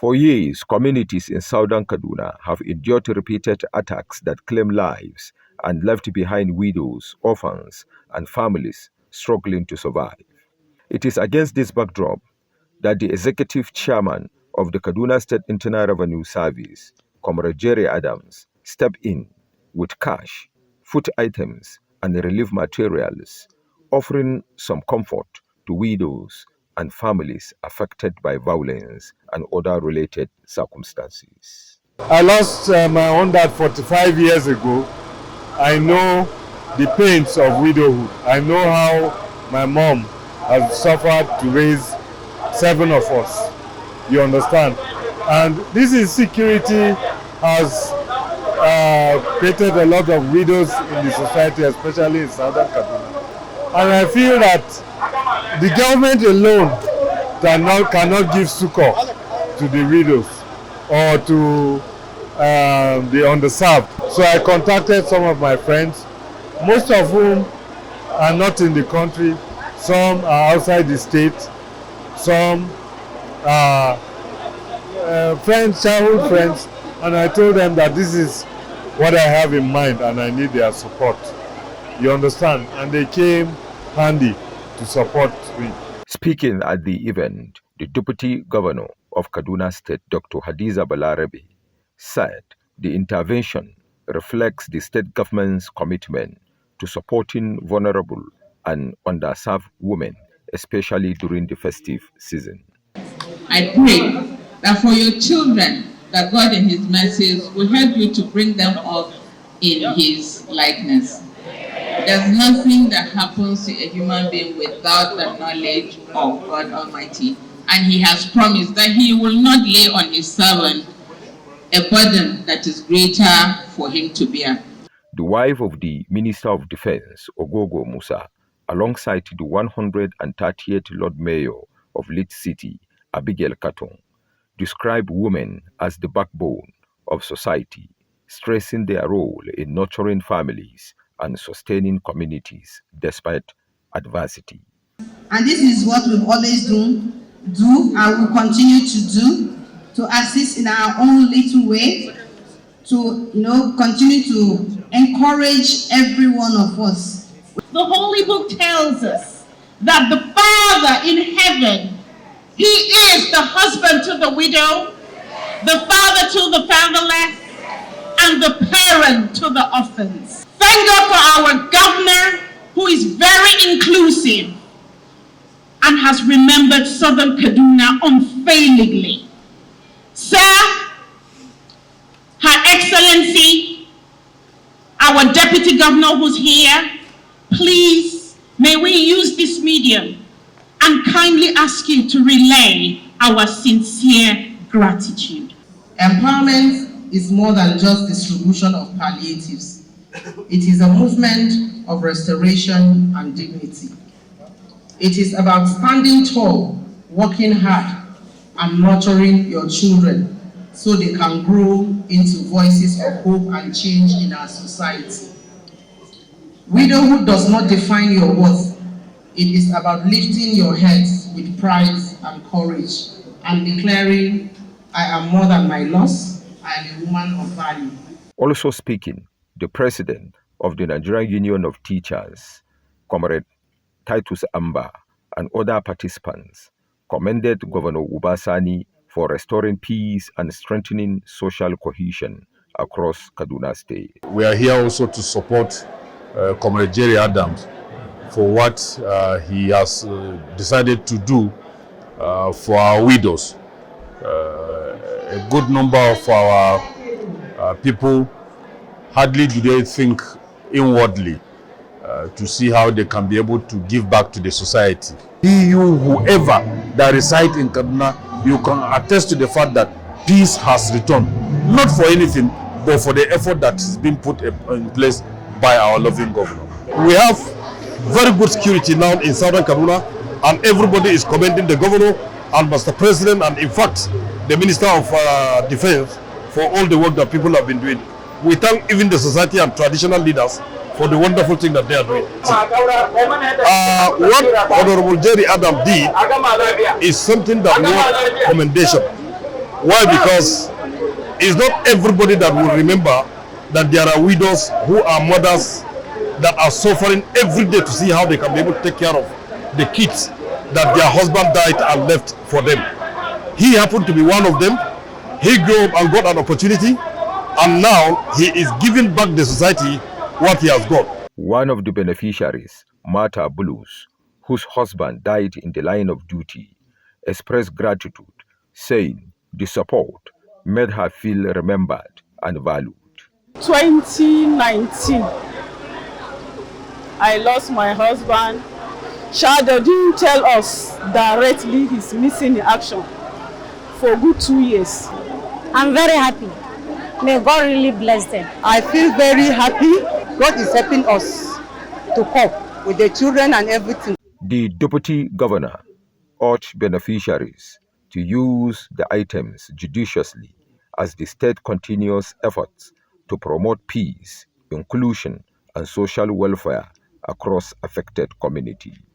For years, communities in Southern Kaduna have endured repeated attacks that claim lives and left behind widows, orphans, and families struggling to survive. It is against this backdrop that the executive chairman of the Kaduna State Internal Revenue Service, Comrade Jerry Adams, stepped in with cash, food items, and relief materials, offering some comfort to widows and families affected by violence and other related circumstances. I lost my own dad 45 years ago. I know the pains of widowhood. I know how my mom has suffered to raise 7 of us. You understand? And this insecurity has created a lot of widows in the society, especially in Southern Kaduna. And I feel that the government alone cannot give succor to the widows or to the underserved. So I contacted some of my friends, most of whom are not in the country. Some are outside the state. Some are friends, childhood friends. And I told them that this is what I have in mind and I need their support. You understand? And they came handy to support me. Speaking at the event, the Deputy Governor of Kaduna State, Dr. Hadiza Balarabe, said the intervention reflects the state government's commitment to supporting vulnerable and underserved women, especially during the festive season. I pray that for your children, that God in His mercies will help you to bring them up in His likeness. There's nothing that happens to a human being without the knowledge of God Almighty. And He has promised that He will not lay on His servant a burden that is greater for him to bear. The wife of the Minister of Defense, Ogogo Musa, alongside the 138th Lord Mayor of Lead City, Abigail Katon, describe women as the backbone of society, stressing their role in nurturing families and sustaining communities despite adversity. And this is what we've always do and will continue to do, to assist in our own little way, to continue to encourage every one of us. The Holy Book tells us that the Father in heaven, He is the husband to the widow, the father to the fatherless, and the parent to the orphans. Thank God for our governor, who is very inclusive and has remembered Southern Kaduna unfailingly. Sir, Her Excellency, our Deputy Governor who's here, please, may we use this medium and kindly ask you to relay our sincere gratitude. Empowerment is more than just distribution of palliatives. It is a movement of restoration and dignity. It is about standing tall, working hard, and nurturing your children so they can grow into voices of hope and change in our society. Widowhood does not define your worth. It is about lifting your heads with pride and courage and declaring, I am more than my loss, I am a woman of value. Also speaking, the president of the Nigerian Union of Teachers, Comrade Titus Amba, and other participants commended Governor Ubasani for restoring peace and strengthening social cohesion across Kaduna State. We are here also to support Comrade Jerry Adams for what he has decided to do for our widows. A good number of our people hardly do they think inwardly to see how they can be able to give back to the society. Whoever that resides in Kaduna, you can attest to the fact that peace has returned, not for anything, but for the effort that is being put in place by our loving governor. We have very good security now in Southern Kaduna, and everybody is commending the governor and Mr. President, and in fact, the Minister of Defense for all the work that people have been doing. We thank even the society and traditional leaders for the wonderful thing that they are doing. What Honorable Jerry Adam did is something that warrants commendation. Why? Because it's not everybody that will remember that there are widows who are mothers that are suffering every day to see how they can be able to take care of the kids that their husband died and left for them. He happened to be one of them. He grew up and got an opportunity, and now he is giving back the society what he has got. One of the beneficiaries, Martha Blues, whose husband died in the line of duty, expressed gratitude, saying the support made her feel remembered and valued. 2019, I lost my husband. Shadow didn't tell us directly he's missing in action for a good 2 years. I'm very happy. May God really bless them. I feel very happy. God is helping us to cope with the children and everything. The deputy governor urged beneficiaries to use the items judiciously as the state continues efforts to promote peace, inclusion, and social welfare across affected communities.